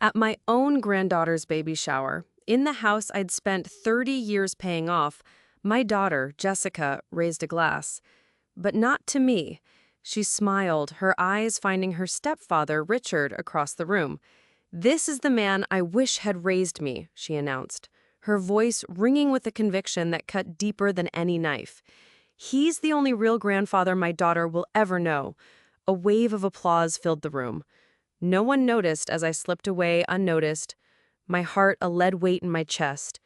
At my own granddaughter's baby shower, in the house I'd spent 30 years paying off, my daughter, Jessica, raised a glass. But not to me. She smiled, her eyes finding her stepfather, Richard, across the room. "This is the man I wish had raised me," she announced, her voice ringing with a conviction that cut deeper than any knife. "He's the only real grandfather my daughter will ever know." A wave of applause filled the room. No one noticed as I slipped away unnoticed, my heart a lead weight in my chest.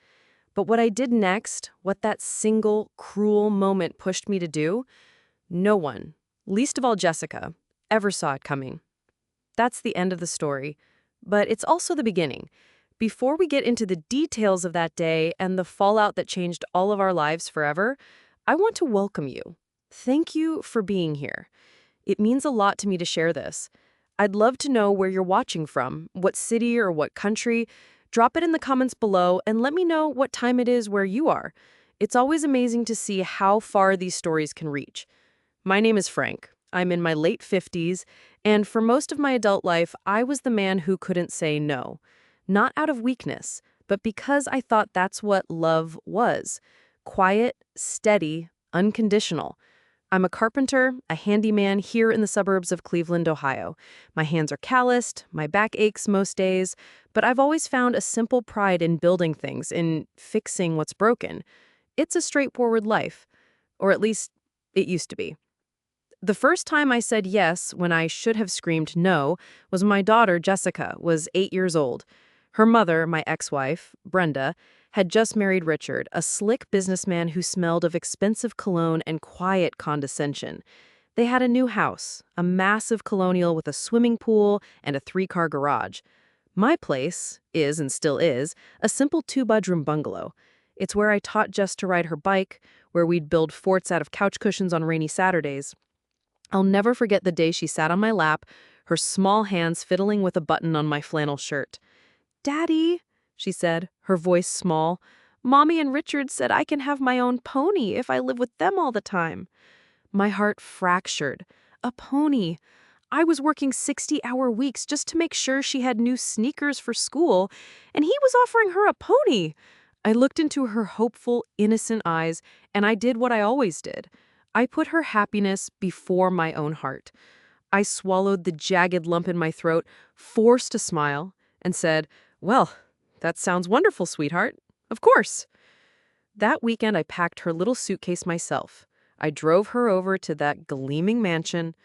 But what I did next, what that single, cruel moment pushed me to do, no one, least of all Jessica, ever saw it coming. That's the end of the story, but it's also the beginning. Before we get into the details of that day and the fallout that changed all of our lives forever, I want to welcome you. Thank you for being here. It means a lot to me to share this. I'd love to know where you're watching from, what city or what country. Drop it in the comments below and let me know what time it is where you are. It's always amazing to see how far these stories can reach. My name is Frank. I'm in my late 50s, and for most of my adult life, I was the man who couldn't say no. Not out of weakness, but because I thought that's what love was. Quiet, steady, unconditional. I'm a carpenter, a handyman here in the suburbs of Cleveland, Ohio. My hands are calloused, my back aches most days, but I've always found a simple pride in building things, in fixing what's broken. It's a straightforward life, or at least it used to be. The first time I said yes when I should have screamed no was my daughter, Jessica, was 8 years old. Her mother, my ex-wife, Brenda, had just married Richard, a slick businessman who smelled of expensive cologne and quiet condescension. They had a new house, a massive colonial with a swimming pool and a 3-car garage. My place is, and still is, a simple 2-bedroom bungalow. It's where I taught Jess to ride her bike, where we'd build forts out of couch cushions on rainy Saturdays. I'll never forget the day she sat on my lap, her small hands fiddling with a button on my flannel shirt. "Daddy," she said, her voice small, "Mommy and Richard said I can have my own pony if I live with them all the time." My heart fractured. A pony. I was working 60-hour weeks just to make sure she had new sneakers for school, and he was offering her a pony. I looked into her hopeful, innocent eyes, and I did what I always did. I put her happiness before my own heart. I swallowed the jagged lump in my throat, forced a smile, and said, "Well, that sounds wonderful, sweetheart. Of course." That weekend, I packed her little suitcase myself. I drove her over to that gleaming mansion.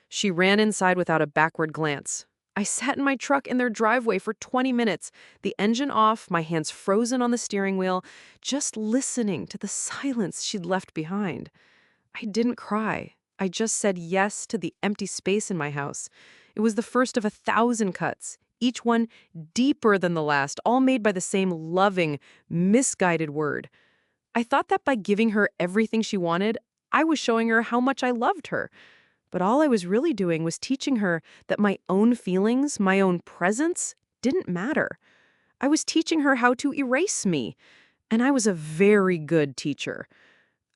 She ran inside without a backward glance. I sat in my truck in their driveway for 20 minutes, the engine off, my hands frozen on the steering wheel, just listening to the silence she'd left behind. I didn't cry. I just said yes to the empty space in my house. It was the first of 1,000 cuts, each one deeper than the last, all made by the same loving, misguided word. I thought that by giving her everything she wanted, I was showing her how much I loved her. But all I was really doing was teaching her that my own feelings, my own presence, didn't matter. I was teaching her how to erase me. And I was a very good teacher.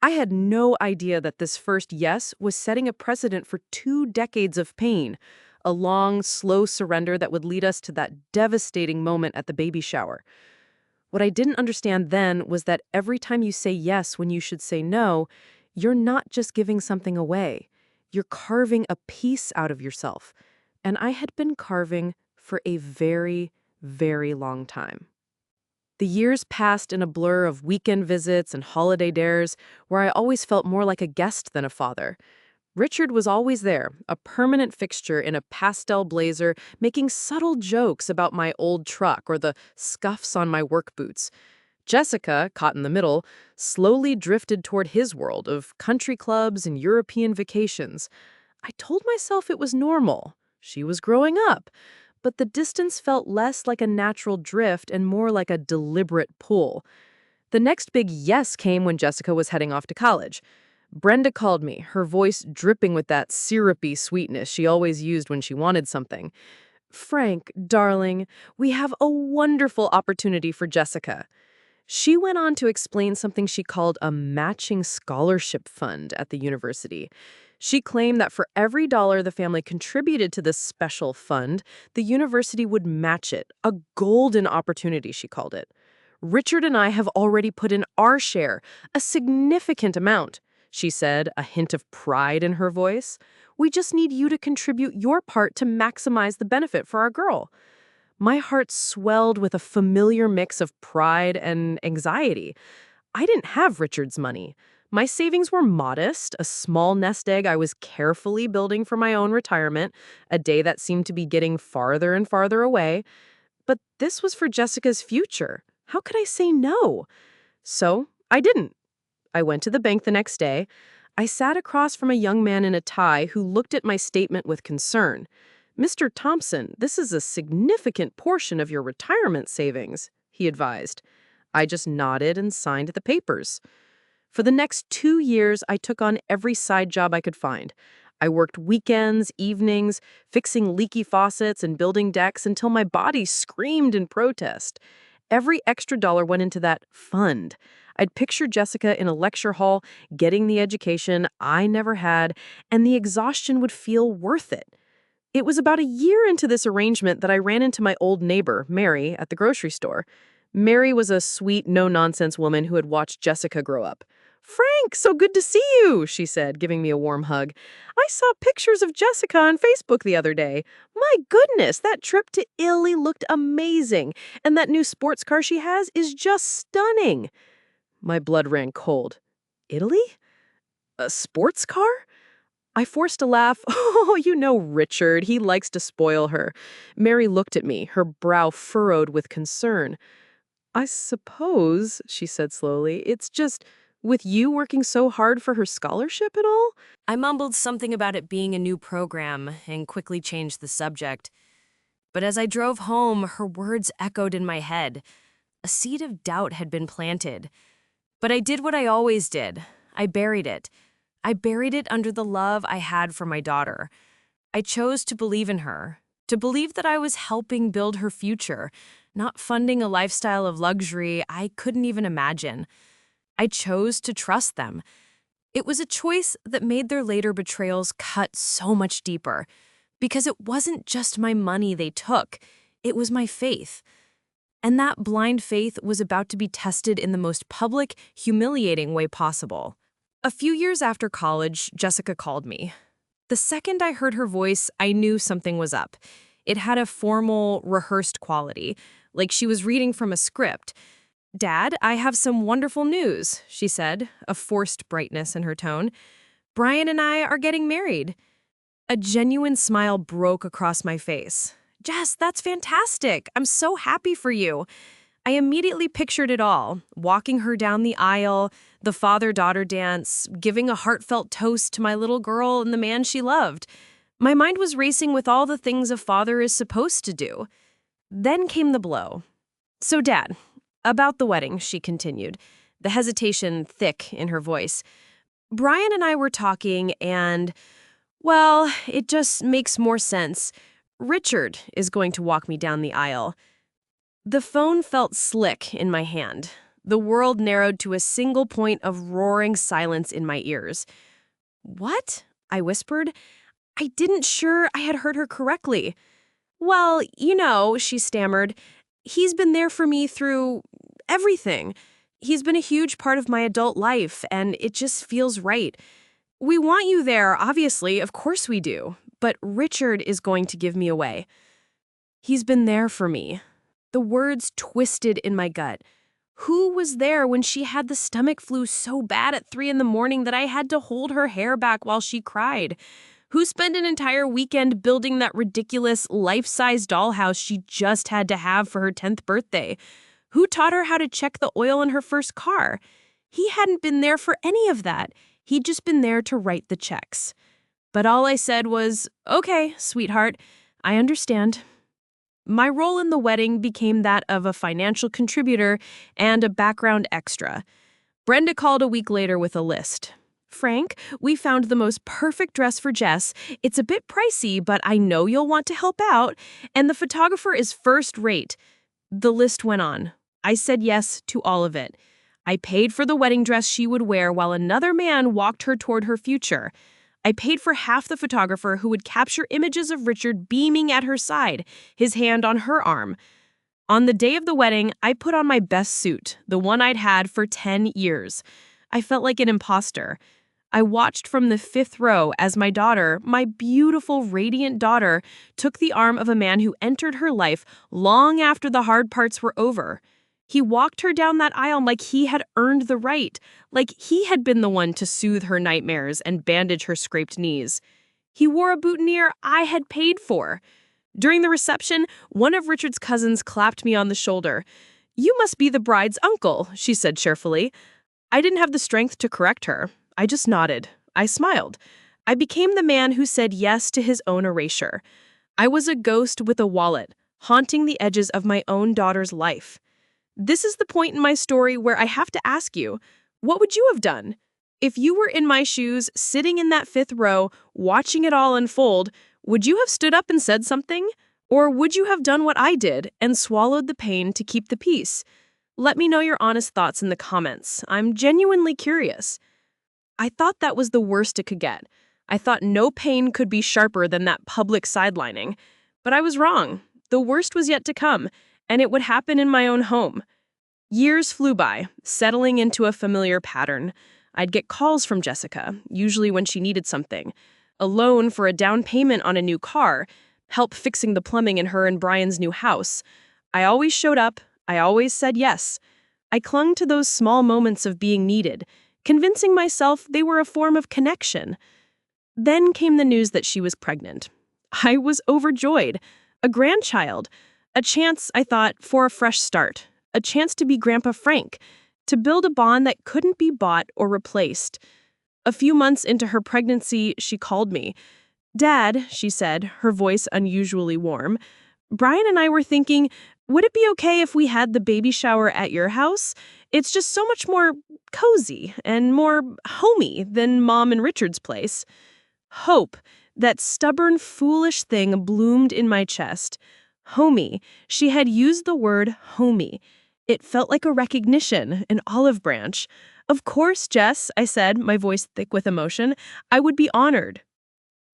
I had no idea that this first yes was setting a precedent for 2 decades of pain, a long, slow surrender that would lead us to that devastating moment at the baby shower. What I didn't understand then was that every time you say yes when you should say no, you're not just giving something away. You're carving a piece out of yourself. And I had been carving for a very, very long time. The years passed in a blur of weekend visits and holiday dares where I always felt more like a guest than a father. Richard was always there, a permanent fixture in a pastel blazer, making subtle jokes about my old truck or the scuffs on my work boots. Jessica, caught in the middle, slowly drifted toward his world of country clubs and European vacations. I told myself it was normal. She was growing up. But the distance felt less like a natural drift and more like a deliberate pull. The next big yes came when Jessica was heading off to college. Brenda called me, her voice dripping with that syrupy sweetness she always used when she wanted something. "Frank, darling, we have a wonderful opportunity for Jessica." She went on to explain something she called a matching scholarship fund at the university. She claimed that for every dollar the family contributed to this special fund, the university would match it, a golden opportunity, she called it. Richard and I have already put in our share, a significant amount, she said, a hint of pride in her voice. We just need you to contribute your part to maximize the benefit for our girl. My heart swelled with a familiar mix of pride and anxiety. I didn't have Richard's money. My savings were modest, a small nest egg I was carefully building for my own retirement, a day that seemed to be getting farther and farther away. But this was for Jessica's future. How could I say no? So I didn't. I went to the bank the next day. I sat across from a young man in a tie who looked at my statement with concern. "Mr. Thompson, this is a significant portion of your retirement savings," he advised. I just nodded and signed the papers. For the next 2 years, I took on every side job I could find. I worked weekends, evenings, fixing leaky faucets and building decks until my body screamed in protest. Every extra dollar went into that fund. I'd picture Jessica in a lecture hall, getting the education I never had, and the exhaustion would feel worth it. It was about a year into this arrangement that I ran into my old neighbor, Mary, at the grocery store. Mary was a sweet, no-nonsense woman who had watched Jessica grow up. "Frank, so good to see you," she said, giving me a warm hug. "I saw pictures of Jessica on Facebook the other day. My goodness, that trip to Italy looked amazing, and that new sports car she has is just stunning." My blood ran cold. Italy? A sports car? I forced a laugh. "Oh, you know Richard. He likes to spoil her." Mary looked at me, her brow furrowed with concern. "I suppose," she said slowly, "it's just with you working so hard for her scholarship and all?" I mumbled something about it being a new program and quickly changed the subject. But as I drove home, her words echoed in my head. A seed of doubt had been planted. But I did what I always did. I buried it. I buried it under the love I had for my daughter. I chose to believe in her, to believe that I was helping build her future, not funding a lifestyle of luxury I couldn't even imagine. I chose to trust them. It was a choice that made their later betrayals cut so much deeper, because it wasn't just my money they took, it was my faith. And that blind faith was about to be tested in the most public, humiliating way possible. A few years after college, Jessica called me. The second I heard her voice, I knew something was up. It had a formal, rehearsed quality, like she was reading from a script. "Dad, I have some wonderful news," she said, a forced brightness in her tone. "Brian and I are getting married." A genuine smile broke across my face. "Jess, that's fantastic. I'm so happy for you." I immediately pictured it all, walking her down the aisle, the father-daughter dance, giving a heartfelt toast to my little girl and the man she loved. My mind was racing with all the things a father is supposed to do. Then came the blow. "So, Dad, about the wedding," she continued, the hesitation thick in her voice. "Brian and I were talking and, well, it just makes more sense. Richard is going to walk me down the aisle." The phone felt slick in my hand. The world narrowed to a single point of roaring silence in my ears. "What?" I whispered. I didn't sure I had heard her correctly. "Well, you know," she stammered, "he's been there for me through everything. He's been a huge part of my adult life, and it just feels right. We want you there, obviously, of course we do, but Richard is going to give me away. He's been there for me." The words twisted in my gut. Who was there when she had the stomach flu so bad at 3 a.m. that I had to hold her hair back while she cried? Who spent an entire weekend building that ridiculous life-size dollhouse she just had to have for her 10th birthday? Who taught her how to check the oil in her first car? He hadn't been there for any of that. He'd just been there to write the checks. But all I said was, "Okay, sweetheart, I understand." My role in the wedding became that of a financial contributor and a background extra. Brenda called a week later with a list. "Frank, we found the most perfect dress for Jess. It's a bit pricey, but I know you'll want to help out. And the photographer is first rate." The list went on. I said yes to all of it. I paid for the wedding dress she would wear while another man walked her toward her future. I paid for half the photographer who would capture images of Richard beaming at her side, his hand on her arm. On the day of the wedding, I put on my best suit, the one I'd had for 10 years. I felt like an imposter. I watched from the 5th row as my daughter, my beautiful, radiant daughter, took the arm of a man who entered her life long after the hard parts were over. He walked her down that aisle like he had earned the right, like he had been the one to soothe her nightmares and bandage her scraped knees. He wore a boutonniere I had paid for. During the reception, one of Richard's cousins clapped me on the shoulder. "You must be the bride's uncle," she said cheerfully. I didn't have the strength to correct her. I just nodded. I smiled. I became the man who said yes to his own erasure. I was a ghost with a wallet, haunting the edges of my own daughter's life. This is the point in my story where I have to ask you, what would you have done? If you were in my shoes, sitting in that 5th row, watching it all unfold, would you have stood up and said something? Or would you have done what I did and swallowed the pain to keep the peace? Let me know your honest thoughts in the comments. I'm genuinely curious. I thought that was the worst it could get. I thought no pain could be sharper than that public sidelining. But I was wrong. The worst was yet to come, and it would happen in my own home. Years flew by, settling into a familiar pattern. I'd get calls from Jessica, usually when she needed something. A loan for a down payment on a new car, help fixing the plumbing in her and Brian's new house. I always showed up. I always said yes. I clung to those small moments of being needed, convincing myself they were a form of connection. Then came the news that she was pregnant. I was overjoyed. A grandchild. A chance, I thought, for a fresh start. A chance to be Grandpa Frank. To build a bond that couldn't be bought or replaced. A few months into her pregnancy, she called me. "Dad," she said, her voice unusually warm, "Brian and I were thinking, would it be okay if we had the baby shower at your house? It's just so much more cozy and more homey than Mom and Richard's place." Hope, that stubborn, foolish thing, bloomed in my chest. Homey. She had used the word homey. It felt like a recognition, an olive branch. "Of course, Jess," I said, my voice thick with emotion. "I would be honored."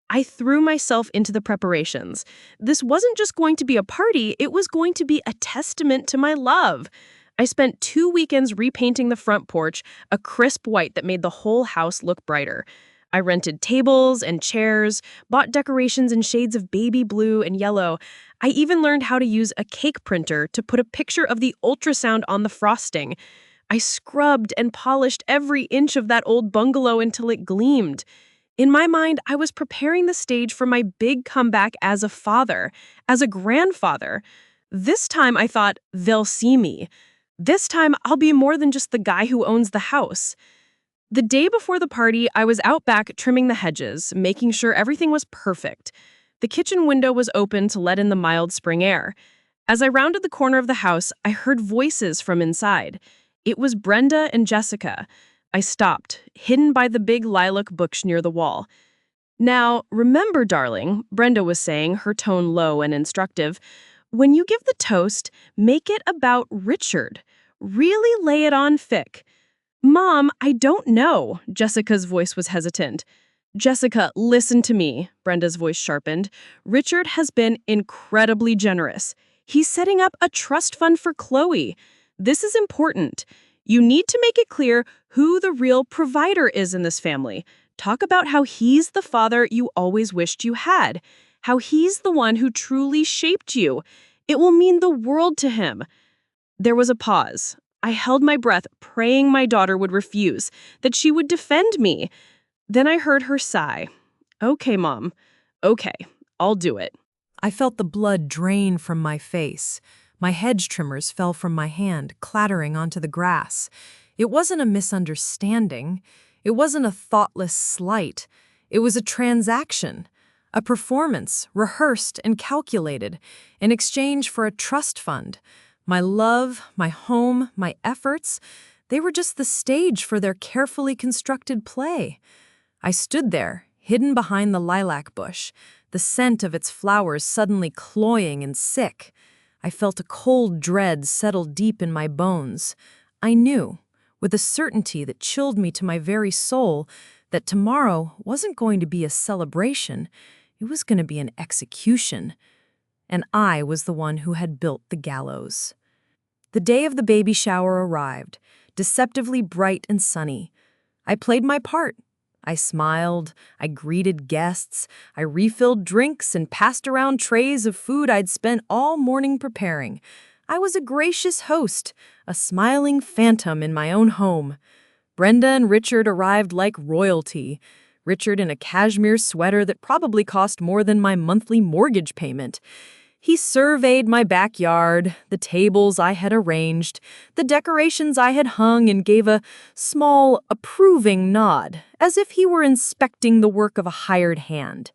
I threw myself into the preparations. This wasn't just going to be a party, it was going to be a testament to my love. I spent 2 weekends repainting the front porch, a crisp white that made the whole house look brighter. I rented tables and chairs, bought decorations in shades of baby blue and yellow. I even learned how to use a cake printer to put a picture of the ultrasound on the frosting. I scrubbed and polished every inch of that old bungalow until it gleamed. In my mind, I was preparing the stage for my big comeback as a father, as a grandfather. This time, I thought, they'll see me. This time, I'll be more than just the guy who owns the house. The day before the party, I was out back trimming the hedges, making sure everything was perfect. The kitchen window was open to let in the mild spring air. As I rounded the corner of the house, I heard voices from inside. It was Brenda and Jessica. I stopped, hidden by the big lilac bush near the wall. "Now, remember, darling," Brenda was saying, her tone low and instructive, "when you give the toast, make it about Richard. Really lay it on thick." "Mom, I don't know." Jessica's voice was hesitant. "Jessica, listen to me," Brenda's voice sharpened. "Richard has been incredibly generous. He's setting up a trust fund for Chloe. This is important. You need to make it clear who the real provider is in this family. Talk about how he's the father you always wished you had, how he's the one who truly shaped you. It will mean the world to him." There was a pause. I held my breath, praying my daughter would refuse, that she would defend me. Then I heard her sigh. "Okay, Mom. Okay, I'll do it." I felt the blood drain from my face. My hedge trimmers fell from my hand, clattering onto the grass. It wasn't a misunderstanding. It wasn't a thoughtless slight. It was a transaction, a performance, rehearsed and calculated, in exchange for a trust fund. My love, my home, my efforts, they were just the stage for their carefully constructed play. I stood there, hidden behind the lilac bush, the scent of its flowers suddenly cloying and sick. I felt a cold dread settle deep in my bones. I knew, with a certainty that chilled me to my very soul, that tomorrow wasn't going to be a celebration, it was going to be an execution. And I was the one who had built the gallows. The day of the baby shower arrived, deceptively bright and sunny. I played my part. I smiled, I greeted guests, I refilled drinks and passed around trays of food I'd spent all morning preparing. I was a gracious host, a smiling phantom in my own home. Brenda and Richard arrived like royalty. Richard in a cashmere sweater that probably cost more than my monthly mortgage payment. He surveyed my backyard, the tables I had arranged, the decorations I had hung, and gave a small, approving nod, as if he were inspecting the work of a hired hand.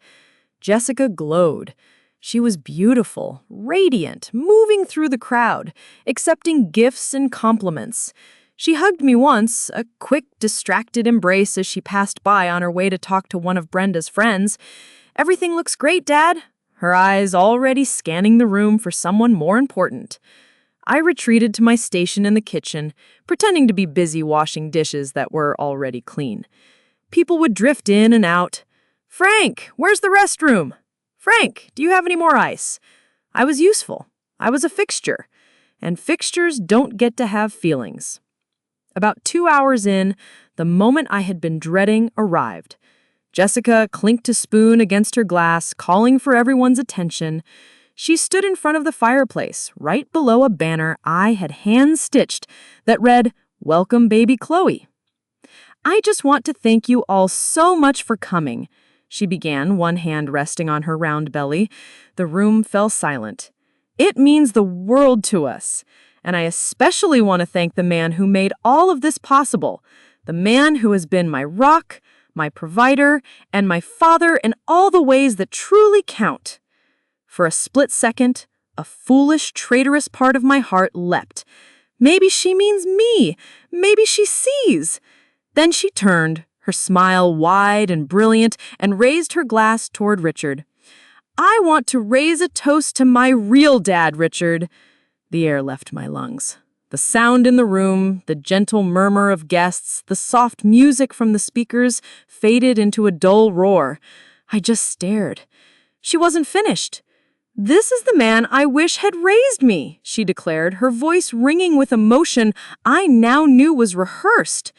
Jessica glowed. She was beautiful, radiant, moving through the crowd, accepting gifts and compliments. She hugged me once, a quick, distracted embrace as she passed by on her way to talk to one of Brenda's friends. "Everything looks great, Dad," her eyes already scanning the room for someone more important. I retreated to my station in the kitchen, pretending to be busy washing dishes that were already clean. People would drift in and out. "Frank, where's the restroom? Frank, do you have any more ice?" I was useful. I was a fixture. And fixtures don't get to have feelings. About 2 hours in, the moment I had been dreading arrived. Jessica clinked a spoon against her glass, calling for everyone's attention. She stood in front of the fireplace, right below a banner I had hand-stitched that read, "Welcome, baby Chloe." "I just want to thank you all so much for coming," she began, one hand resting on her round belly. The room fell silent. "It means the world to us, and I especially want to thank the man who made all of this possible, the man who has been my rock, my provider, and my father in all the ways that truly count." For a split second, a foolish, traitorous part of my heart leapt. Maybe she means me. Maybe she sees. Then she turned, her smile wide and brilliant, and raised her glass toward Richard. "I want to raise a toast to my real dad, Richard." The air left my lungs. The sound in the room, the gentle murmur of guests, the soft music from the speakers faded into a dull roar. I just stared. She wasn't finished. "This is the man I wish had raised me," she declared, her voice ringing with emotion I now knew was rehearsed.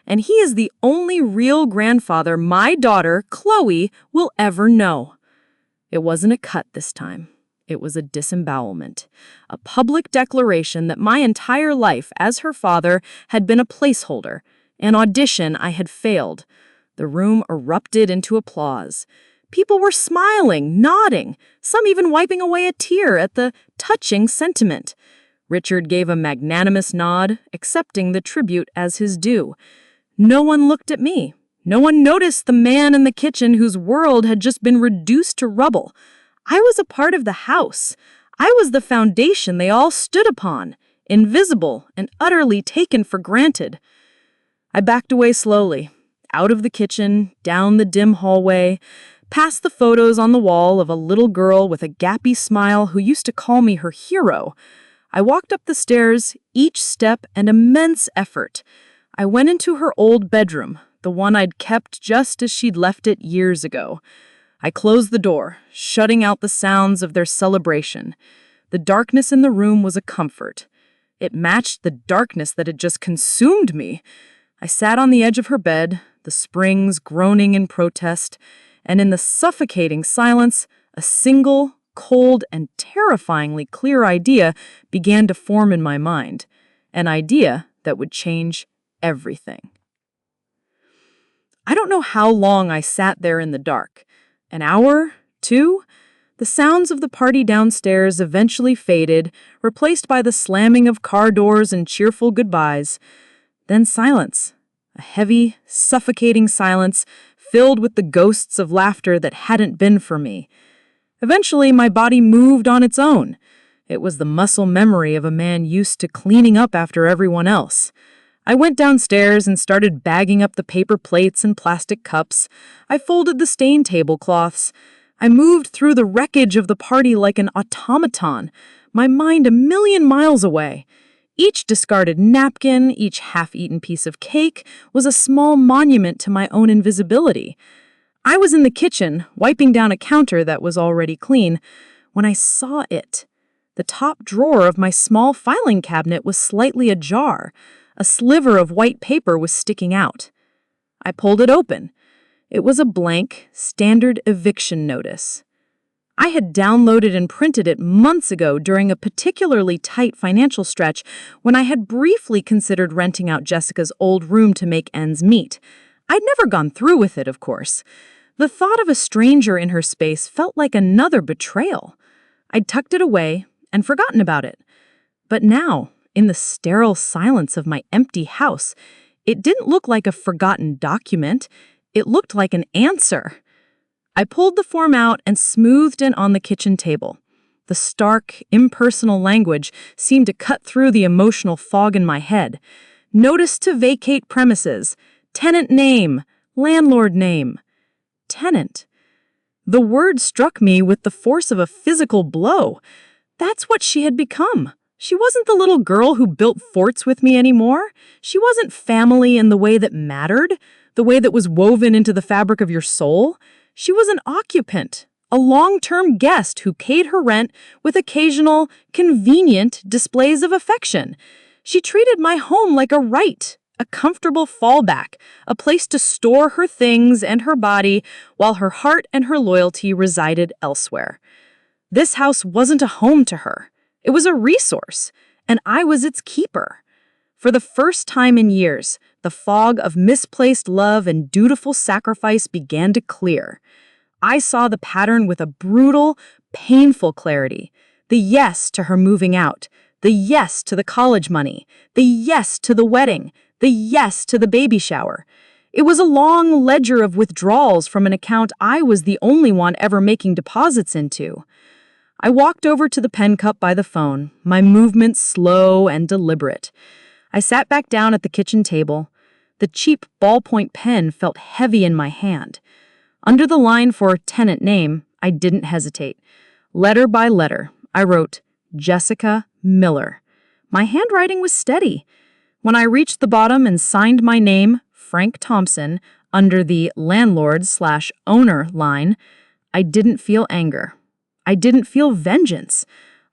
"And he is the only real grandfather my daughter, Chloe, will ever know." It wasn't a cut this time. It was a disembowelment, a public declaration that my entire life as her father had been a placeholder, an audition I had failed. The room erupted into applause. People were smiling, nodding, some even wiping away a tear at the touching sentiment. Richard gave a magnanimous nod, accepting the tribute as his due. No one looked at me. No one noticed the man in the kitchen whose world had just been reduced to rubble. I was a part of the house. I was the foundation they all stood upon, invisible and utterly taken for granted. I backed away slowly, out of the kitchen, down the dim hallway, past the photos on the wall of a little girl with a gappy smile who used to call me her hero. I walked up the stairs, each step an immense effort. I went into her old bedroom, the one I'd kept just as she'd left it years ago. I closed the door, shutting out the sounds of their celebration. The darkness in the room was a comfort. It matched the darkness that had just consumed me. I sat on the edge of her bed, the springs groaning in protest, and in the suffocating silence, a single, cold, and terrifyingly clear idea began to form in my mind. An idea that would change everything. I don't know how long I sat there in the dark. An hour? 2? The sounds of the party downstairs eventually faded, replaced by the slamming of car doors and cheerful goodbyes. Then silence. A heavy, suffocating silence filled with the ghosts of laughter that hadn't been for me. Eventually, my body moved on its own. It was the muscle memory of a man used to cleaning up after everyone else. I went downstairs and started bagging up the paper plates and plastic cups. I folded the stained tablecloths. I moved through the wreckage of the party like an automaton, my mind a million miles away. Each discarded napkin, each half-eaten piece of cake was a small monument to my own invisibility. I was in the kitchen, wiping down a counter that was already clean, when I saw it. The top drawer of my small filing cabinet was slightly ajar. A sliver of white paper was sticking out. I pulled it open. It was a blank, standard eviction notice. I had downloaded and printed it months ago during a particularly tight financial stretch when I had briefly considered renting out Jessica's old room to make ends meet. I'd never gone through with it, of course. The thought of a stranger in her space felt like another betrayal. I'd tucked it away and forgotten about it. But now, in the sterile silence of my empty house, it didn't look like a forgotten document. It looked like an answer. I pulled the form out and smoothed it on the kitchen table. The stark, impersonal language seemed to cut through the emotional fog in my head. Notice to vacate premises. Tenant name. Landlord name. Tenant. The word struck me with the force of a physical blow. That's what she had become. She wasn't the little girl who built forts with me anymore. She wasn't family in the way that mattered, the way that was woven into the fabric of your soul. She was an occupant, a long-term guest who paid her rent with occasional, convenient displays of affection. She treated my home like a right, a comfortable fallback, a place to store her things and her body while her heart and her loyalty resided elsewhere. This house wasn't a home to her. It was a resource, and I was its keeper. For the first time in years, the fog of misplaced love and dutiful sacrifice began to clear. I saw the pattern with a brutal, painful clarity. The yes to her moving out, the yes to the college money, the yes to the wedding, the yes to the baby shower. It was a long ledger of withdrawals from an account I was the only one ever making deposits into. I walked over to the pen cup by the phone, my movements slow and deliberate. I sat back down at the kitchen table. The cheap ballpoint pen felt heavy in my hand. Under the line for tenant name, I didn't hesitate. Letter by letter, I wrote, Jessica Miller. My handwriting was steady. When I reached the bottom and signed my name, Frank Thompson, under the landlord/owner line, I didn't feel anger. I didn't feel vengeance.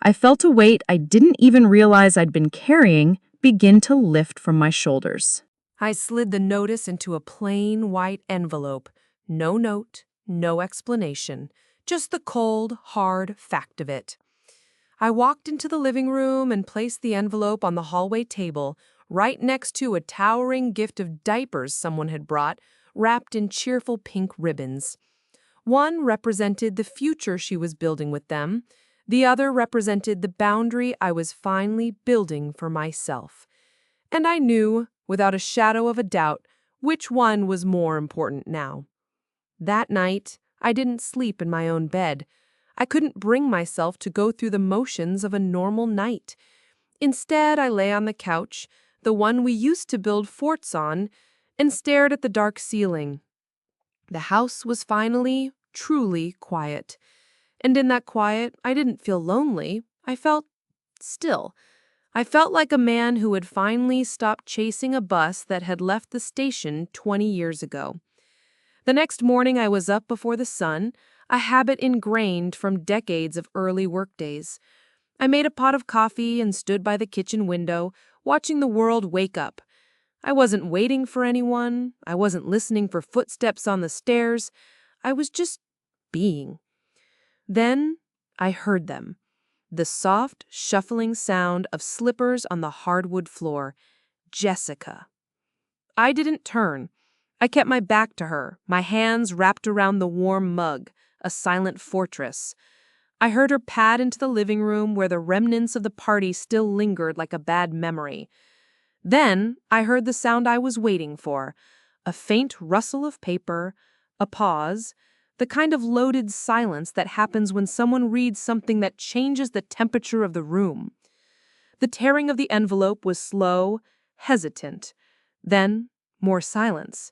I felt a weight I didn't even realize I'd been carrying begin to lift from my shoulders. I slid the notice into a plain white envelope. No note, no explanation, just the cold, hard fact of it. I walked into the living room and placed the envelope on the hallway table, right next to a towering gift of diapers someone had brought, wrapped in cheerful pink ribbons. One represented the future she was building with them. The other represented the boundary I was finally building for myself. And I knew, without a shadow of a doubt, which one was more important now. That night, I didn't sleep in my own bed. I couldn't bring myself to go through the motions of a normal night. Instead, I lay on the couch, the one we used to build forts on, and stared at the dark ceiling. The house was finally, truly quiet. And in that quiet, I didn't feel lonely. I felt still. I felt like a man who had finally stopped chasing a bus that had left the station 20 years ago. The next morning, I was up before the sun, a habit ingrained from decades of early workdays. I made a pot of coffee and stood by the kitchen window, watching the world wake up. I wasn't waiting for anyone. I wasn't listening for footsteps on the stairs. I was just being. Then I heard them. The soft, shuffling sound of slippers on the hardwood floor. Jessica. I didn't turn. I kept my back to her, my hands wrapped around the warm mug, a silent fortress. I heard her pad into the living room where the remnants of the party still lingered like a bad memory. Then I heard the sound I was waiting for, a faint rustle of paper, a pause, the kind of loaded silence that happens when someone reads something that changes the temperature of the room. The tearing of the envelope was slow, hesitant. Then, more silence.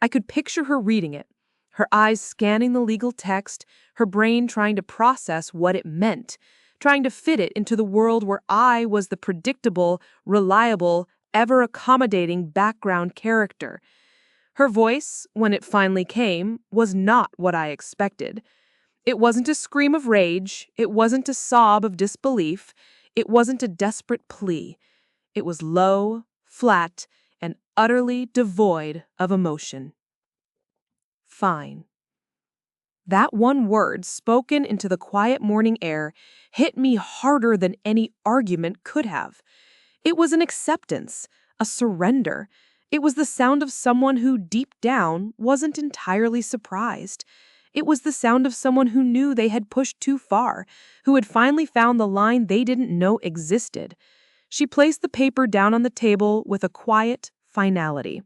I could picture her reading it, her eyes scanning the legal text, her brain trying to process what it meant, trying to fit it into the world where I was the predictable, reliable, ever-accommodating background character. Her voice, when it finally came, was not what I expected. It wasn't a scream of rage, it wasn't a sob of disbelief, it wasn't a desperate plea. It was low, flat, and utterly devoid of emotion. Fine. That one word, spoken into the quiet morning air, hit me harder than any argument could have. It was an acceptance, a surrender. It was the sound of someone who, deep down, wasn't entirely surprised. It was the sound of someone who knew they had pushed too far, who had finally found the line they didn't know existed. She placed the paper down on the table with a quiet finality.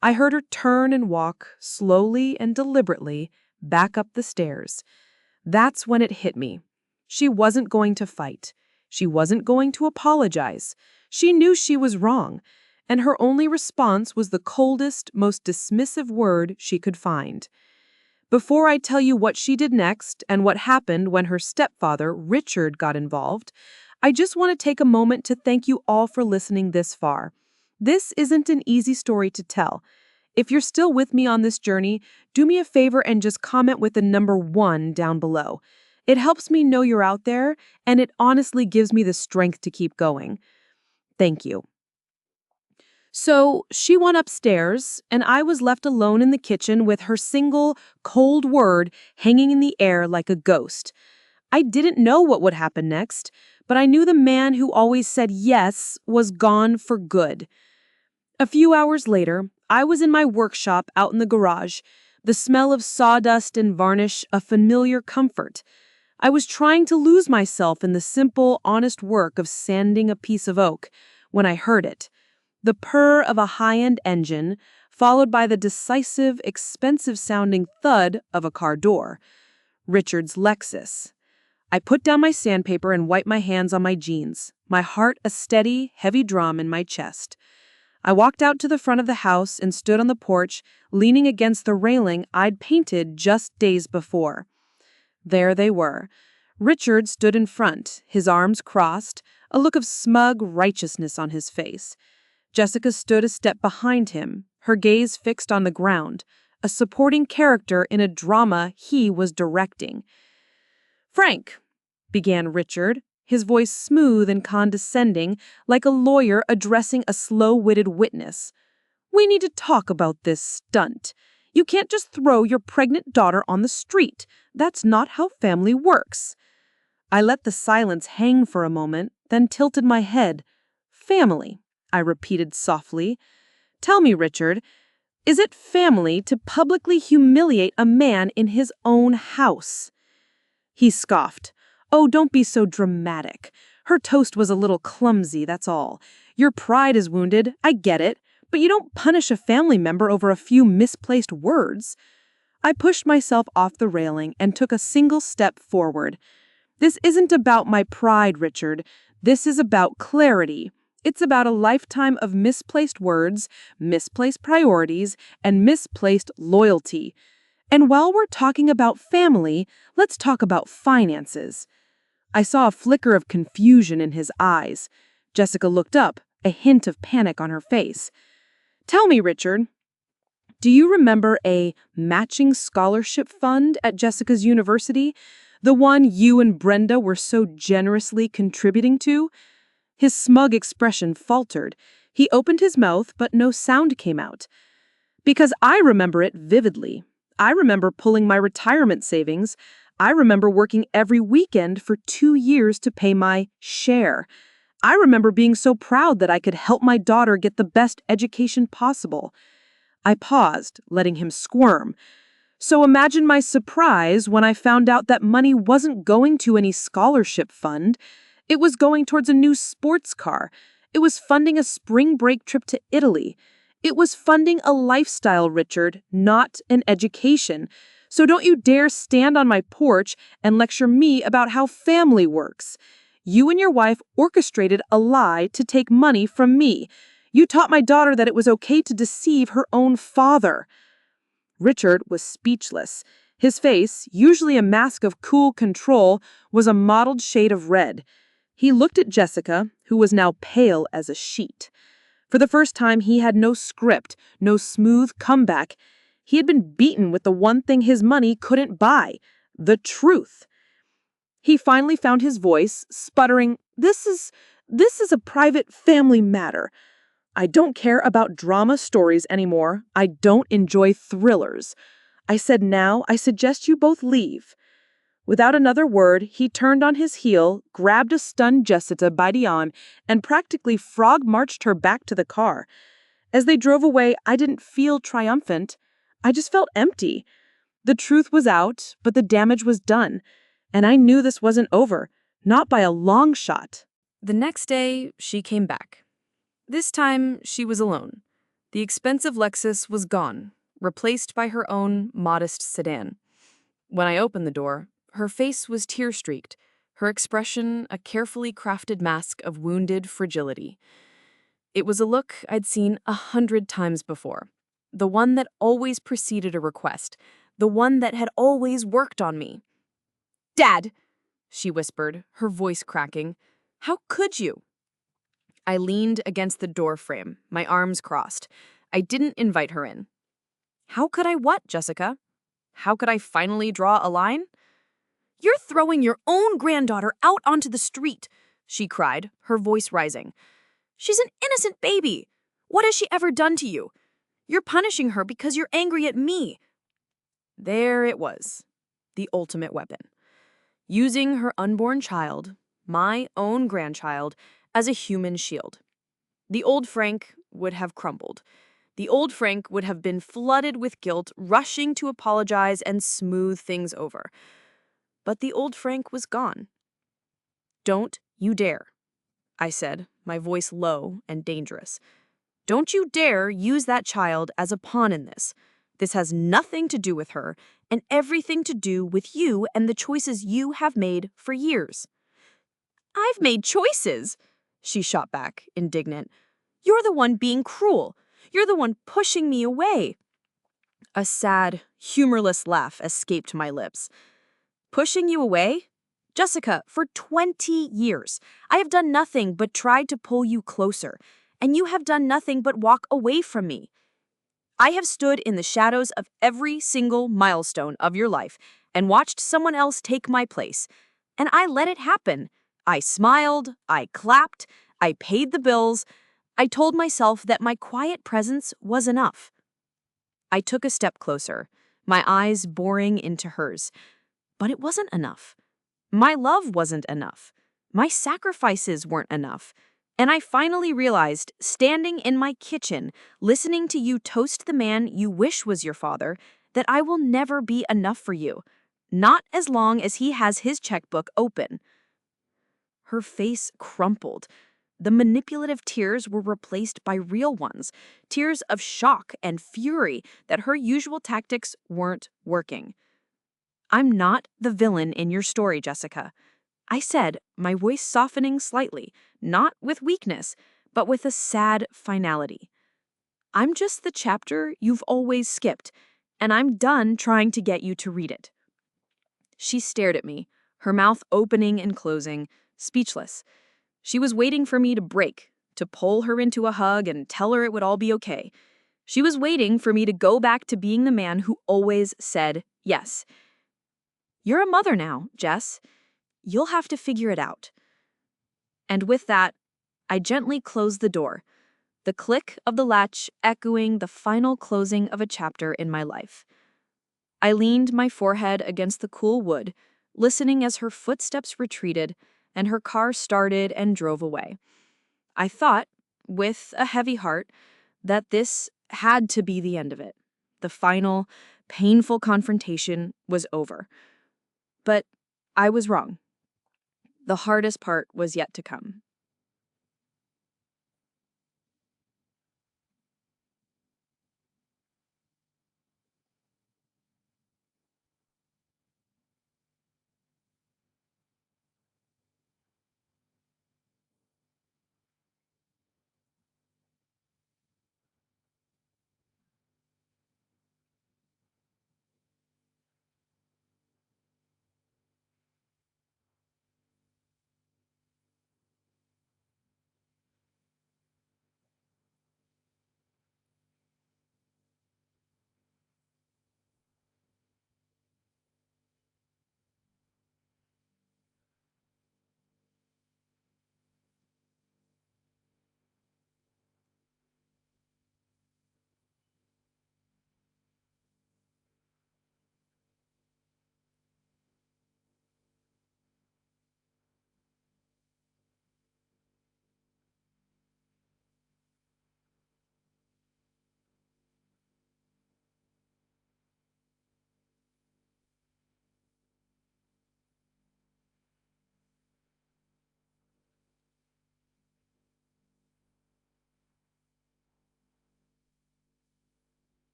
I heard her turn and walk, slowly and deliberately, back up the stairs. That's when it hit me. She wasn't going to fight. She wasn't going to apologize. She knew she was wrong, and her only response was the coldest, most dismissive word she could find. Before I tell you what she did next and what happened when her stepfather, Richard, got involved, I just want to take a moment to thank you all for listening this far. This isn't an easy story to tell. If you're still with me on this journey, do me a favor and just comment with the number 1 down below. It helps me know you're out there, and it honestly gives me the strength to keep going. Thank you. So she went upstairs, and I was left alone in the kitchen with her single, cold word hanging in the air like a ghost. I didn't know what would happen next, but I knew the man who always said yes was gone for good. A few hours later, I was in my workshop out in the garage, the smell of sawdust and varnish a familiar comfort. I was trying to lose myself in the simple, honest work of sanding a piece of oak when I heard it. The purr of a high-end engine, followed by the decisive, expensive-sounding thud of a car door. Richard's Lexus. I put down my sandpaper and wiped my hands on my jeans, my heart a steady, heavy drum in my chest. I walked out to the front of the house and stood on the porch, leaning against the railing I'd painted just days before. There they were. Richard stood in front, his arms crossed, a look of smug righteousness on his face. Jessica stood a step behind him, her gaze fixed on the ground, a supporting character in a drama he was directing. "Frank," began Richard, his voice smooth and condescending, like a lawyer addressing a slow-witted witness. "We need to talk about this stunt. You can't just throw your pregnant daughter on the street. That's not how family works." I let the silence hang for a moment, then tilted my head. "Family," I repeated softly. "Tell me, Richard, is it family to publicly humiliate a man in his own house?" He scoffed. "Oh, don't be so dramatic. Her toast was a little clumsy, that's all. Your pride is wounded, I get it, but you don't punish a family member over a few misplaced words." I pushed myself off the railing and took a single step forward. "This isn't about my pride, Richard. This is about clarity. It's about a lifetime of misplaced words, misplaced priorities, and misplaced loyalty. And while we're talking about family, let's talk about finances." I saw a flicker of confusion in his eyes. Jessica looked up, a hint of panic on her face. "Tell me, Richard, do you remember a matching scholarship fund at Jessica's university? The one you and Brenda were so generously contributing to?" His smug expression faltered. He opened his mouth, but no sound came out. "Because I remember it vividly. I remember pulling my retirement savings. I remember working every weekend for 2 years to pay my share. I remember being so proud that I could help my daughter get the best education possible." I paused, letting him squirm. So imagine my surprise when I found out that money wasn't going to any scholarship fund. It was going towards a new sports car. It was funding a spring break trip to Italy. It was funding a lifestyle, Richard, not an education. So don't you dare stand on my porch and lecture me about how family works. You and your wife orchestrated a lie to take money from me. You taught my daughter that it was okay to deceive her own father." Richard was speechless. His face, usually a mask of cool control, was a mottled shade of red. He looked at Jessica, who was now pale as a sheet. For the first time, he had no script, no smooth comeback. He had been beaten with the one thing his money couldn't buy, the truth. He finally found his voice, sputtering, This is a private family matter. I don't care about drama stories anymore. I don't enjoy thrillers. I said now, I suggest you both leave." Without another word, he turned on his heel, grabbed a stunned Jessica by the arm, and practically frog-marched her back to the car. As they drove away, I didn't feel triumphant. I just felt empty. The truth was out, but the damage was done. And I knew this wasn't over, not by a long shot. The next day, she came back. This time, she was alone. The expensive Lexus was gone, replaced by her own modest sedan. When I opened the door, her face was tear-streaked, her expression a carefully crafted mask of wounded fragility. It was a look I'd seen 100 times before, the one that always preceded a request, the one that had always worked on me. "Dad," she whispered, her voice cracking, "how could you?" I leaned against the door frame, my arms crossed. I didn't invite her in. "How could I what, Jessica? How could I finally draw a line?" "You're throwing your own granddaughter out onto the street," she cried, her voice rising. "She's an innocent baby. What has she ever done to you? You're punishing her because you're angry at me." There it was, the ultimate weapon. Using her unborn child, my own grandchild, as a human shield. The old Frank would have crumbled. The old Frank would have been flooded with guilt, rushing to apologize and smooth things over. But the old Frank was gone. "Don't you dare," I said, my voice low and dangerous. "Don't you dare use that child as a pawn in this. This has nothing to do with her and everything to do with you and the choices you have made for years." "I've made choices," she shot back, indignant. "You're the one being cruel. You're the one pushing me away." A sad, humorless laugh escaped my lips. "Pushing you away? Jessica, for 20 years, I have done nothing but try to pull you closer, and you have done nothing but walk away from me. I have stood in the shadows of every single milestone of your life and watched someone else take my place, and I let it happen. I smiled, I clapped, I paid the bills. I told myself that my quiet presence was enough." I took a step closer, my eyes boring into hers. But it wasn't enough. My love wasn't enough. My sacrifices weren't enough. And I finally realized, standing in my kitchen, listening to you toast the man you wish was your father, that I will never be enough for you. Not as long as he has his checkbook open. Her face crumpled. The manipulative tears were replaced by real ones, tears of shock and fury that her usual tactics weren't working. "I'm not the villain in your story, Jessica," I said, my voice softening slightly, not with weakness, but with a sad finality. "I'm just the chapter you've always skipped, and I'm done trying to get you to read it." She stared at me, her mouth opening and closing, speechless. She was waiting for me to break, to pull her into a hug and tell her it would all be okay. She was waiting for me to go back to being the man who always said yes. "You're a mother now, Jess. You'll have to figure it out." And with that, I gently closed the door, the click of the latch echoing the final closing of a chapter in my life. I leaned my forehead against the cool wood, listening as her footsteps retreated and her car started and drove away. I thought, with a heavy heart, that this had to be the end of it. The final, painful confrontation was over. But I was wrong. The hardest part was yet to come.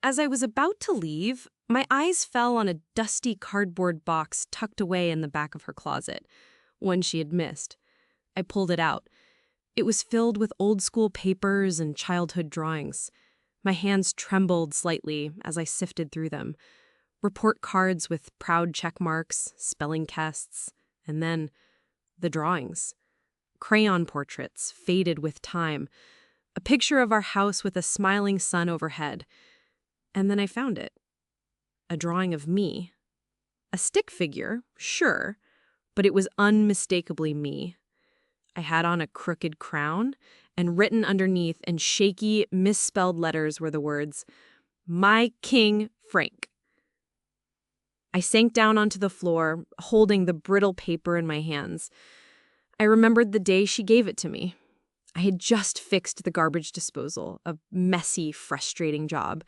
As I was about to leave, my eyes fell on a dusty cardboard box tucked away in the back of her closet, one she had missed. I pulled it out. It was filled with old-school papers and childhood drawings. My hands trembled slightly as I sifted through them. Report cards with proud check marks, spelling tests, and then the drawings. Crayon portraits, faded with time. A picture of our house with a smiling sun overhead. And then I found it. A drawing of me. A stick figure, sure, but it was unmistakably me. I had on a crooked crown, and written underneath in shaky, misspelled letters were the words, "My King Frank." I sank down onto the floor, holding the brittle paper in my hands. I remembered the day she gave it to me. I had just fixed the garbage disposal, a messy, frustrating job.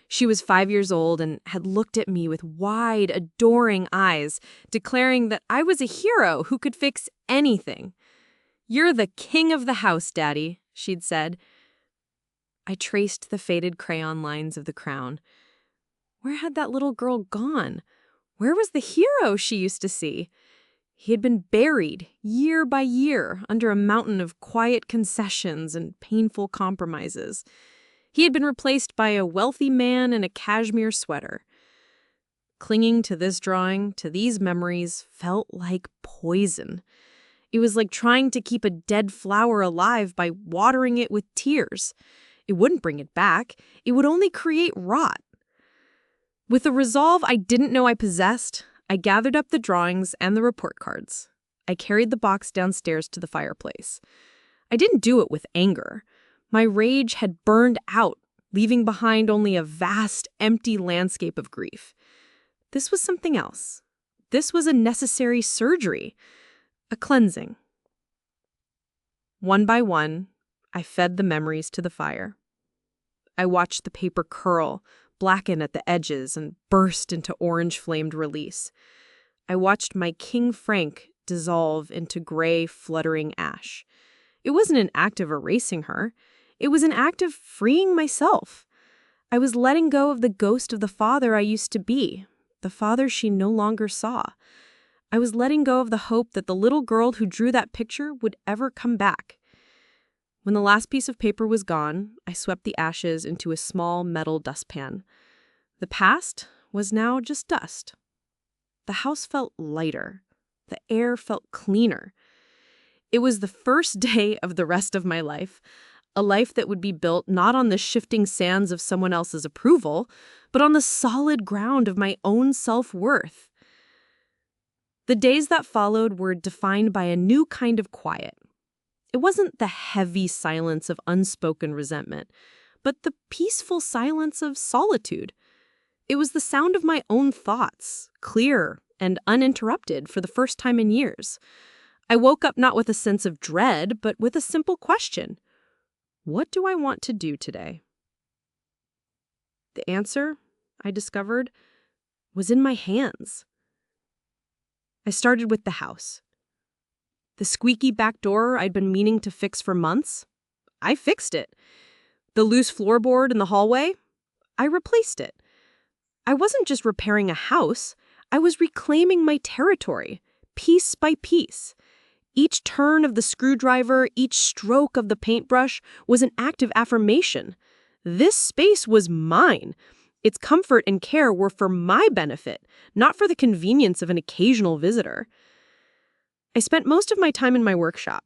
She was 5 years old and had looked at me with wide, adoring eyes, declaring that I was a hero who could fix anything. "You're the king of the house, Daddy," she'd said. I traced the faded crayon lines of the crown. Where had that little girl gone? Where was the hero she used to see? He had been buried, year by year, under a mountain of quiet concessions and painful compromises. He had been replaced by a wealthy man in a cashmere sweater. Clinging to this drawing, to these memories, felt like poison. It was like trying to keep a dead flower alive by watering it with tears. It wouldn't bring it back. It would only create rot. With a resolve I didn't know I possessed, I gathered up the drawings and the report cards. I carried the box downstairs to the fireplace. I didn't do it with anger. My rage had burned out, leaving behind only a vast, empty landscape of grief. This was something else. This was a necessary surgery, a cleansing. One by one, I fed the memories to the fire. I watched the paper curl, blacken at the edges, and burst into orange-flamed release. I watched my King Frank dissolve into gray, fluttering ash. It wasn't an act of erasing her. It was an act of freeing myself. I was letting go of the ghost of the father I used to be, the father she no longer saw. I was letting go of the hope that the little girl who drew that picture would ever come back. When the last piece of paper was gone, I swept the ashes into a small metal dustpan. The past was now just dust. The house felt lighter. The air felt cleaner. It was the first day of the rest of my life, a life that would be built not on the shifting sands of someone else's approval, but on the solid ground of my own self-worth. The days that followed were defined by a new kind of quiet. It wasn't the heavy silence of unspoken resentment, but the peaceful silence of solitude. It was the sound of my own thoughts, clear and uninterrupted for the first time in years. I woke up not with a sense of dread, but with a simple question. What do I want to do today? The answer, I discovered, was in my hands. I started with the house. The squeaky back door I'd been meaning to fix for months, I fixed it. The loose floorboard in the hallway, I replaced it. I wasn't just repairing a house, I was reclaiming my territory, piece by piece. Each turn of the screwdriver, each stroke of the paintbrush was an act of affirmation. This space was mine. Its comfort and care were for my benefit, not for the convenience of an occasional visitor. I spent most of my time in my workshop.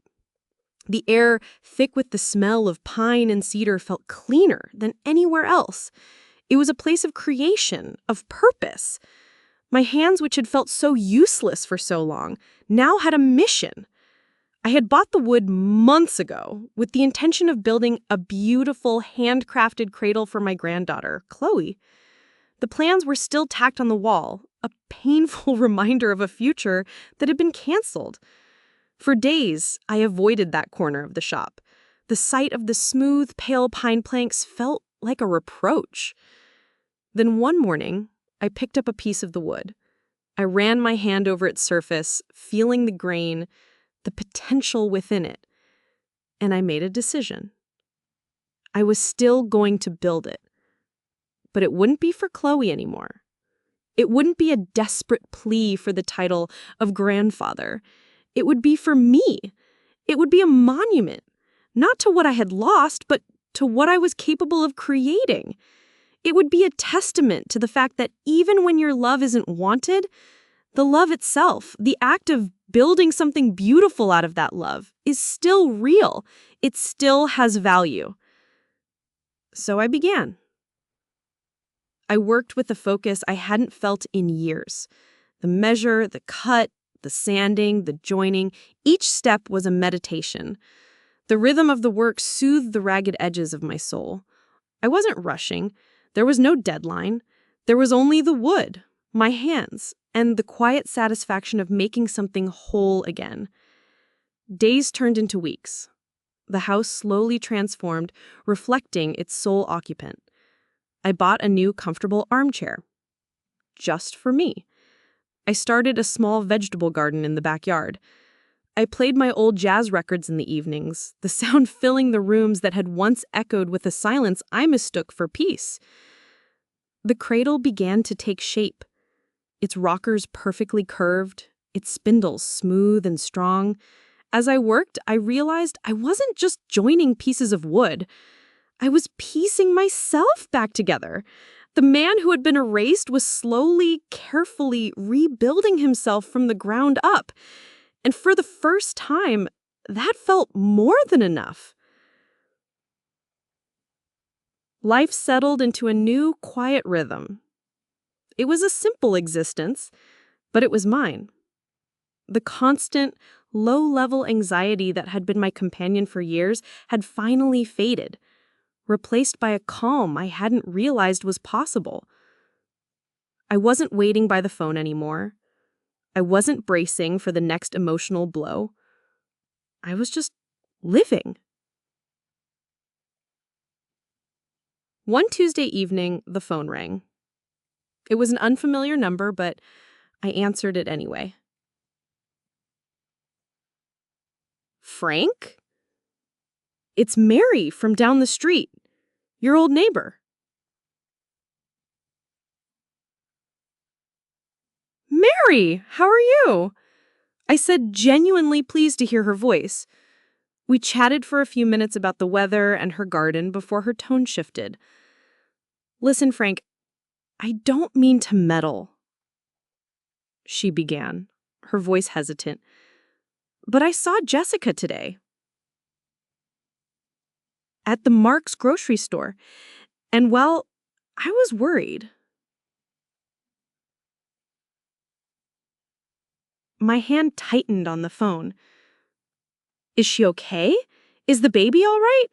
The air, thick with the smell of pine and cedar, felt cleaner than anywhere else. It was a place of creation, of purpose. My hands, which had felt so useless for so long, now had a mission. I had bought the wood months ago with the intention of building a beautiful, handcrafted cradle for my granddaughter, Chloe. The plans were still tacked on the wall, a painful reminder of a future that had been canceled. For days, I avoided that corner of the shop. The sight of the smooth, pale pine planks felt like a reproach. Then one morning, I picked up a piece of the wood. I ran my hand over its surface, feeling the grain, the potential within it, and I made a decision. I was still going to build it, but it wouldn't be for Chloe anymore. It wouldn't be a desperate plea for the title of grandfather. It would be for me. It would be a monument, not to what I had lost, but to what I was capable of creating. It would be a testament to the fact that even when your love isn't wanted, the love itself, the act of building something beautiful out of that love, is still real. It still has value. So I began. I worked with a focus I hadn't felt in years. The measure, the cut, the sanding, the joining, each step was a meditation. The rhythm of the work soothed the ragged edges of my soul. I wasn't rushing. There was no deadline. There was only the wood, my hands, and the quiet satisfaction of making something whole again. Days turned into weeks. The house slowly transformed, reflecting its sole occupant. I bought a new comfortable armchair. Just for me. I started a small vegetable garden in the backyard. I played my old jazz records in the evenings, the sound filling the rooms that had once echoed with a silence I mistook for peace. The cradle began to take shape. Its rockers perfectly curved, its spindles smooth and strong. As I worked, I realized I wasn't just joining pieces of wood. I was piecing myself back together. The man who had been erased was slowly, carefully rebuilding himself from the ground up. And for the first time, that felt more than enough. Life settled into a new, quiet rhythm. It was a simple existence, but it was mine. The constant, low-level anxiety that had been my companion for years had finally faded, replaced by a calm I hadn't realized was possible. I wasn't waiting by the phone anymore. I wasn't bracing for the next emotional blow. I was just living. One Tuesday evening, the phone rang. It was an unfamiliar number, but I answered it anyway. Frank? It's Mary from down the street, your old neighbor. Mary, how are you? I said, genuinely pleased to hear her voice. We chatted for a few minutes about the weather and her garden before her tone shifted. Listen, Frank, I don't mean to meddle, she began, her voice hesitant. But I saw Jessica today. At the Mark's grocery store. And well, I was worried. My hand tightened on the phone. Is she okay? Is the baby all right?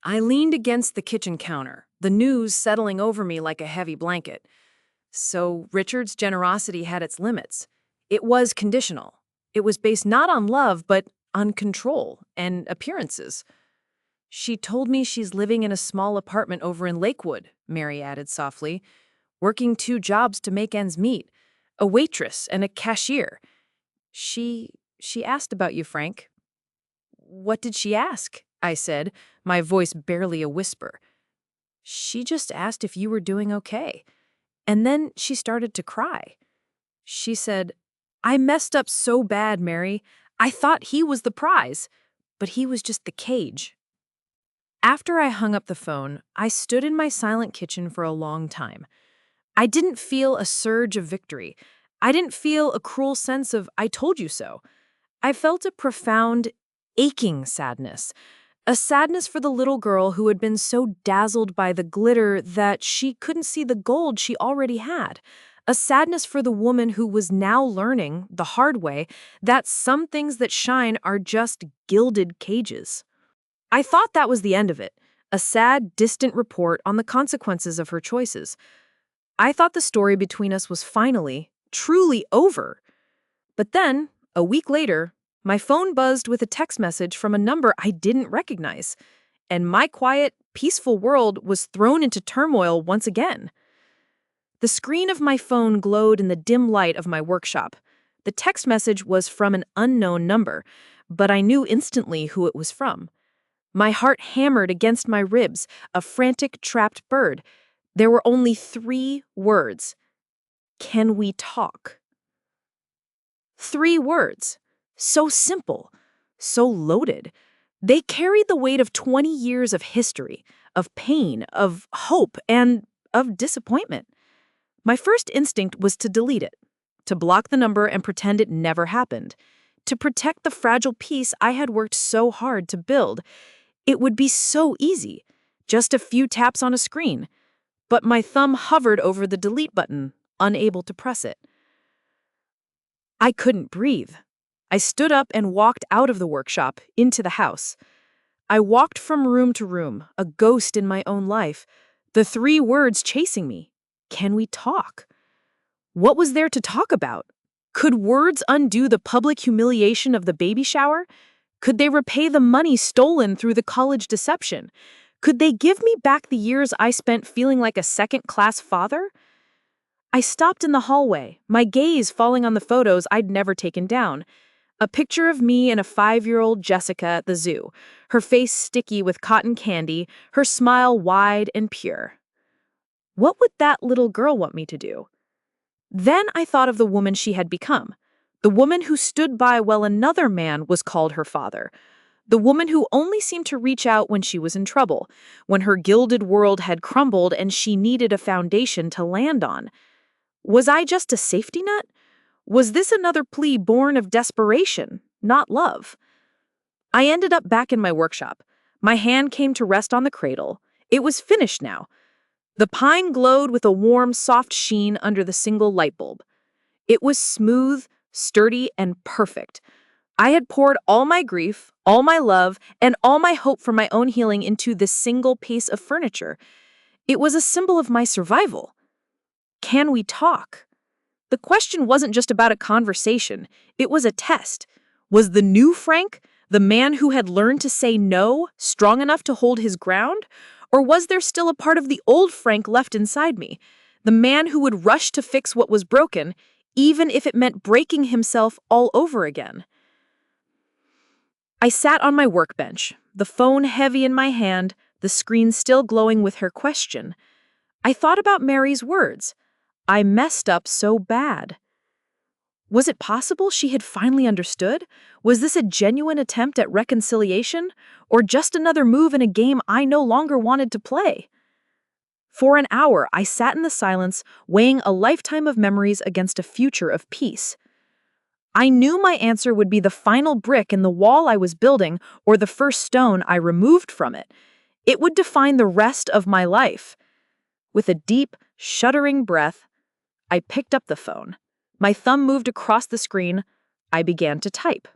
I leaned against the kitchen counter, the news settling over me like a heavy blanket. So Richard's generosity had its limits. It was conditional. It was based not on love, but on control and appearances. She told me she's living in a small apartment over in Lakewood, Mary added softly, working 2 jobs to make ends meet, a waitress and a cashier. She asked about you, Frank. What did she ask? I said, my voice barely a whisper. She just asked if you were doing okay. And then she started to cry. She said, I messed up so bad, Mary. I thought he was the prize, but he was just the cage. After I hung up the phone, I stood in my silent kitchen for a long time. I didn't feel a surge of victory. I didn't feel a cruel sense of, I told you so. I felt a profound, aching sadness. A sadness for the little girl who had been so dazzled by the glitter that she couldn't see the gold she already had. A sadness for the woman who was now learning, the hard way, that some things that shine are just gilded cages. I thought that was the end of it, a sad, distant report on the consequences of her choices. I thought the story between us was finally, truly over. But then, a week later, my phone buzzed with a text message from a number I didn't recognize, and my quiet, peaceful world was thrown into turmoil once again. The screen of my phone glowed in the dim light of my workshop. The text message was from an unknown number, but I knew instantly who it was from. My heart hammered against my ribs, a frantic, trapped bird. There were only 3 words. Can we talk? 3 words. So simple, so loaded. They carried the weight of 20 years of history, of pain, of hope, and of disappointment. My first instinct was to delete it, to block the number and pretend it never happened, to protect the fragile peace I had worked so hard to build. It would be so easy, just a few taps on a screen. But my thumb hovered over the delete button, unable to press it. I couldn't breathe. I stood up and walked out of the workshop, into the house. I walked from room to room, a ghost in my own life, the 3 words chasing me. Can we talk? What was there to talk about? Could words undo the public humiliation of the baby shower? Could they repay the money stolen through the college deception? Could they give me back the years I spent feeling like a second-class father? I stopped in the hallway, my gaze falling on the photos I'd never taken down. A picture of me and a 5-year-old Jessica at the zoo, her face sticky with cotton candy, her smile wide and pure. What would that little girl want me to do? Then I thought of the woman she had become, the woman who stood by while another man was called her father, the woman who only seemed to reach out when she was in trouble, when her gilded world had crumbled and she needed a foundation to land on. Was I just a safety net? Was this another plea born of desperation, not love? I ended up back in my workshop. My hand came to rest on the cradle. It was finished now. The pine glowed with a warm, soft sheen under the single light bulb. It was smooth, sturdy, and perfect. I had poured all my grief, all my love, and all my hope for my own healing into this single piece of furniture. It was a symbol of my survival. Can we talk? The question wasn't just about a conversation. It was a test. Was the new Frank, the man who had learned to say no, strong enough to hold his ground? Or was there still a part of the old Frank left inside me, the man who would rush to fix what was broken, even if it meant breaking himself all over again? I sat on my workbench, the phone heavy in my hand, the screen still glowing with her question. I thought about Mary's words. I messed up so bad. Was it possible she had finally understood? Was this a genuine attempt at reconciliation, or just another move in a game I no longer wanted to play? For an hour, I sat in the silence, weighing a lifetime of memories against a future of peace. I knew my answer would be the final brick in the wall I was building or the first stone I removed from it. It would define the rest of my life. With a deep, shuddering breath, I picked up the phone. My thumb moved across the screen. I began to type.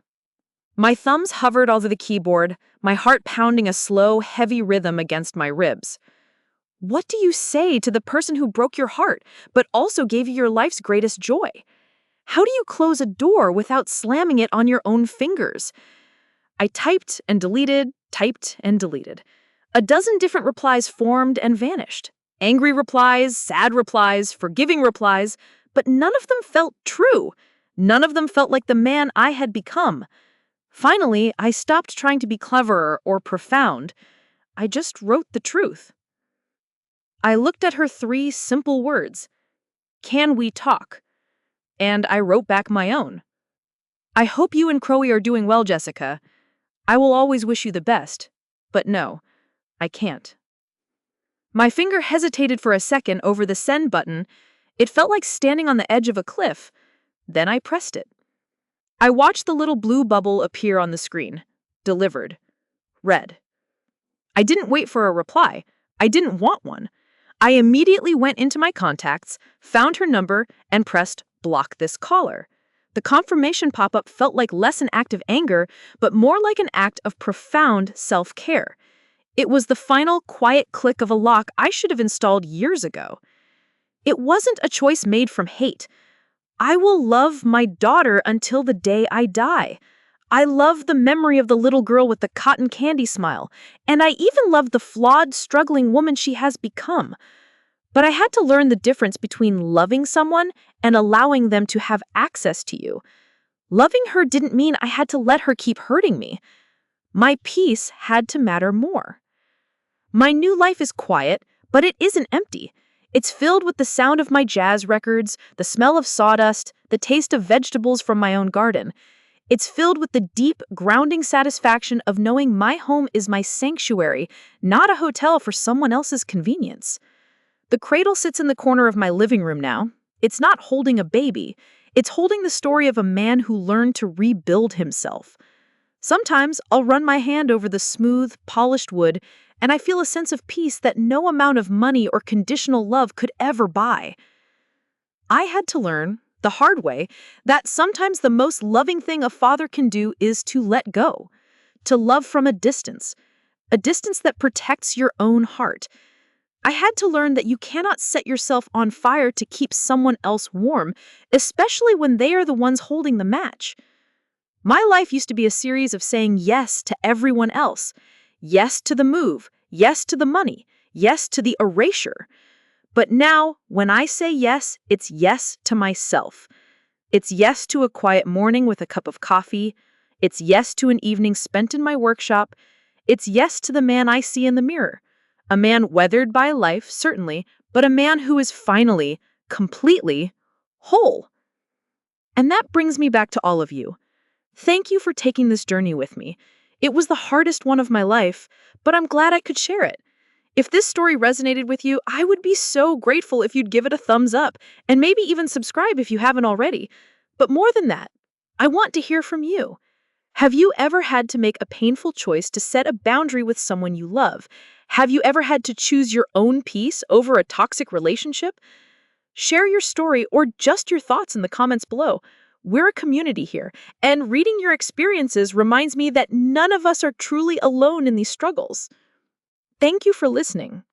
My thumbs hovered over the keyboard, my heart pounding a slow, heavy rhythm against my ribs. What do you say to the person who broke your heart, but also gave you your life's greatest joy? How do you close a door without slamming it on your own fingers? I typed and deleted, typed and deleted. A dozen different replies formed and vanished. Angry replies, sad replies, forgiving replies, but none of them felt true. None of them felt like the man I had become. Finally, I stopped trying to be clever or profound. I just wrote the truth. I looked at her 3 simple words. Can we talk? And I wrote back my own. I hope you and Crowe are doing well, Jessica. I will always wish you the best. But no, I can't. My finger hesitated for a second over the send button. It felt like standing on the edge of a cliff. Then I pressed it. I watched the little blue bubble appear on the screen. Delivered. Read. I didn't wait for a reply. I didn't want one. I immediately went into my contacts, found her number, and pressed block this caller. The confirmation pop-up felt like less an act of anger, but more like an act of profound self-care. It was the final quiet click of a lock I should have installed years ago. It wasn't a choice made from hate. I will love my daughter until the day I die. I love the memory of the little girl with the cotton candy smile, and I even love the flawed, struggling woman she has become. But I had to learn the difference between loving someone and allowing them to have access to you. Loving her didn't mean I had to let her keep hurting me. My peace had to matter more. My new life is quiet, but it isn't empty. It's filled with the sound of my jazz records, the smell of sawdust, the taste of vegetables from my own garden. It's filled with the deep, grounding satisfaction of knowing my home is my sanctuary, not a hotel for someone else's convenience. The cradle sits in the corner of my living room now. It's not holding a baby. It's holding the story of a man who learned to rebuild himself. Sometimes I'll run my hand over the smooth, polished wood, and I feel a sense of peace that no amount of money or conditional love could ever buy. I had to learn, the hard way, that sometimes the most loving thing a father can do is to let go, to love from a distance that protects your own heart. I had to learn that you cannot set yourself on fire to keep someone else warm, especially when they are the ones holding the match. My life used to be a series of saying yes to everyone else. Yes to the move, yes to the money, yes to the erasure. But now, when I say yes, it's yes to myself. It's yes to a quiet morning with a cup of coffee. It's yes to an evening spent in my workshop. It's yes to the man I see in the mirror. A man weathered by life, certainly, but a man who is finally, completely, whole. And that brings me back to all of you. Thank you for taking this journey with me. It was the hardest one of my life, but I'm glad I could share it. If this story resonated with you, I would be so grateful if you'd give it a thumbs up and maybe even subscribe if you haven't already. But more than that, I want to hear from you. Have you ever had to make a painful choice to set a boundary with someone you love? Have you ever had to choose your own peace over a toxic relationship? Share your story or just your thoughts in the comments below. We're a community here, and reading your experiences reminds me that none of us are truly alone in these struggles. Thank you for listening.